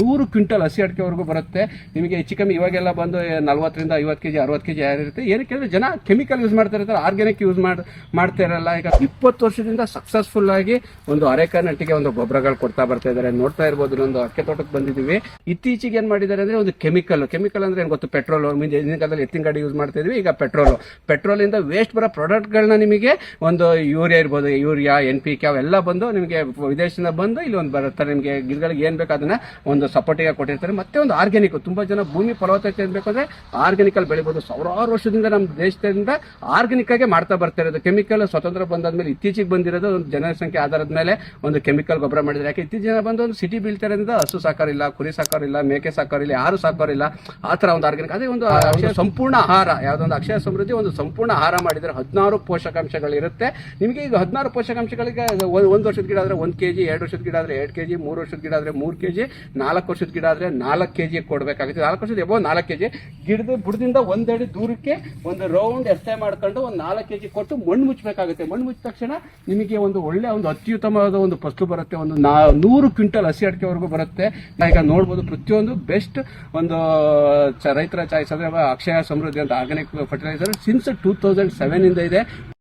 100 quintal ಹಸಿ ಅಡಿಕೆವರೆಗೂ ಬರುತ್ತೆ ನಿಮಗೆ. ಹೆಚ್ಚು ಕಮ್ಮಿ ಇವಾಗೆಲ್ಲ ಬಂದು 40ರಿಂದ 50 kg 60 kg ಇರುತ್ತೆ. ಏನಕ್ಕೆ ಅಂದರೆ ಜನ ಕೆಮಿಕಲ್ ಯೂಸ್ ಮಾಡ್ತಾ ಇರ್ತಾರೆ, ಆರ್ಗ್ಯಾನಿಕ್ ಯೂಸ್ ಮಾಡ್ತಾ ಇರಲ್ಲ. ಈಗ 20 ವರ್ಷದಿಂದ ಸಕ್ಸಸ್ಫುಲ್ ಆಗಿ ಒಂದು ಅರೆಕಾನಟ್ಟಿಗೆ ಒಂದು ಗೊಬ್ಬರಗಳು ಕೊಡ್ತಾ ಬರ್ತಾ ಇದ್ದಾರೆ. ನೋಡ್ತಾ ಇರ್ಬೋದು, ಒಂದು ಅಡಿಕೆ ತೋಟಕ್ಕೆ ಬಂದಿದ್ದೀವಿ. ಇತ್ತೀಚೆಗೆ ಏನ್ ಮಾಡಿದ್ದಾರೆ ಅಂದ್ರೆ ಒಂದು ಕೆಮಿಕಲ್ ಅಂದ್ರೆ ಏನ್ ಗೊತ್ತು, ಪೆಟ್ರೋಲ್. ಹಿಂದಿನ ಕಾಲದಲ್ಲಿ ಎತ್ತಿನ ಗಾಡಿ ಯೂಸ್ ಮಾಡ್ತಾ ಇದ್ವಿ, ಈಗ ಪೆಟ್ರೋಲ್ ಇಂದ ವೇಸ್ಟ್ ಬರೋ ಪ್ರಾಡಕ್ಟ್ಗಳನ್ನ ನಿಮಗೆ ಒಂದು ಯೂರಿಯಾ ಇರ್ಬೋದು, ಯೂರಿಯಾ NPK ಅವೆಲ್ಲ ಬಂದು ನಿಮಗೆ ವಿದೇಶದಿಂದ ಬಂದು ಇಲ್ಲಿ ಒಂದು ಬರುತ್ತಾರೆ. ನಿಮಗೆ ಗಿಡಗಳಿಗೆ ಏನ್ ಬೇಕು ಅದನ್ನ ಒಂದು ಸಪೋರ್ಟಿಗೆ ಕೊಟ್ಟಿರ್ತಾರೆ. ಮತ್ತೆ ಒಂದು ಆರ್ಗ್ಯಾನಿಕ್, ತುಂಬಾ ಜನ ಭೂಮಿ ಫಲವತ್ತತೆ ಬೇಕು ಅಂದ್ರೆ ಆರ್ಗ್ಯಾನಿಕ್ ಅಲ್ಲಿ ಬೆಳಿಬಹುದು. ಸಾವಿರಾರು ವರ್ಷದಿಂದ ನಮ್ಮ ದೇಶದಿಂದ ಆರ್ಗ್ಯಾನಿಕ್ ಆಗಿ ಮಾಡ್ತಾ ಬರ್ತಾ ಇರೋದು. ಕೆಮಿಕಲ್ ಸ್ವತಂತ್ರ ಬಂದಾದ್ಮೇಲೆ ಇತ್ತೀಚೆಗೆ ಬಂದಿರೋದು ಒಂದು ಜನಸಂಖ್ಯೆ ಆಧಾರದ ಮೇಲೆ ಒಂದು ಕೆಮಿಕಲ್ ಗೊಬ್ಬರ ಮಾಡಿದ್ರೆ. ಯಾಕೆ ಇತ್ತೀಚಿನ ಜನ ಬಂದು ಒಂದು ಸಿಟಿ ಬೀಳ್ತಾರಿಂದ ಹಸು ಸಾಕಾರಿಲ್ಲ, ಕುರಿ ಸಾಕಾರಿಲ್ಲ, ಮೇಕೆ ಸಾಕಾರಿಲ್ಲ, ಯಾರು ಸಾಕಾರಿಲ್ಲ. ಆ ತರ ಒಂದು ಆರ್ಗ್ಯಾನಿಕ್, ಅದೇ ಒಂದು ಸಂಪೂರ್ಣ ಆಹಾರ, ಯಾವ್ದೊಂದು ಅಕ್ಷಯ ಸಮೃದ್ಧಿ ಒಂದು ಸಂಪೂರ್ಣ ಆಹಾರ ಮಾಡಿದ್ರೆ 16 ಪೋಷಕಾಂಶಗಳಿರುತ್ತೆ ನಿಮಗೆ. ಈಗ 16 ಪೋಷಕಾಂಶಗಳಿಗೆ 1 ವರ್ಷದ ಗಿಡ ಆದ್ರೆ 1 kg, 2 ವರ್ಷದ ಗಿಡ ಆದ್ರೆ 2 kg, 3 ವರ್ಷದ ಗಿಡ ಆದ್ರೆ 3 kg, 4 ವರ್ಷದ ಗಿಡ ಆದ್ರೆ 4 kg ಕೊಡಬೇಕಾಗುತ್ತೆ. 4 ವರ್ಷದ ಎಬೋ 4 kg ಗಿಡದ ಬುಡದಿಂದ 1 ಅಡಿ ದೂರಕ್ಕೆ ಒಂದು ರೌಂಡ್ ಎಷ್ಟೇ ಮಾಡ್ಕೊಂಡು ಒಂದು 4 kg ಕೊಟ್ಟು ಮಣ್ಣು ಮುಚ್ಚಬೇಕಾಗುತ್ತೆ. ಮಣ್ಣು ಮುಚ್ಚಿದ ತಕ್ಷಣ ನಿಮಗೆ ಒಂದು ಒಳ್ಳೆ ಒಂದು ಅತ್ಯುತ್ತಮವಾದ ಒಂದು ಫಸಲು ಬರುತ್ತೆ. ಒಂದು 100 ಕ್ವಿಂಟಲ್ ಹಸಿ ಅಡಿಕೆವರೆಗೂ ಬರುತ್ತೆ. ಈಗ ನೋಡ್ಬೋದು, ಪ್ರತಿಯೊಂದು ಬೆಸ್ಟ್ ಒಂದು ರೈತರ ಚಾಯ್ಸ್ ಅಂದ್ರೆ ಅಕ್ಷಯ ಸಮೃದ್ಧಿ ಅಂತ ಆರ್ಗ್ಯಾನಿಕ್ ಫರ್ಟಿಲೈಸರ್ ಸಿನ್ಸ್ 2007 ಇಂದ ಇದೆ.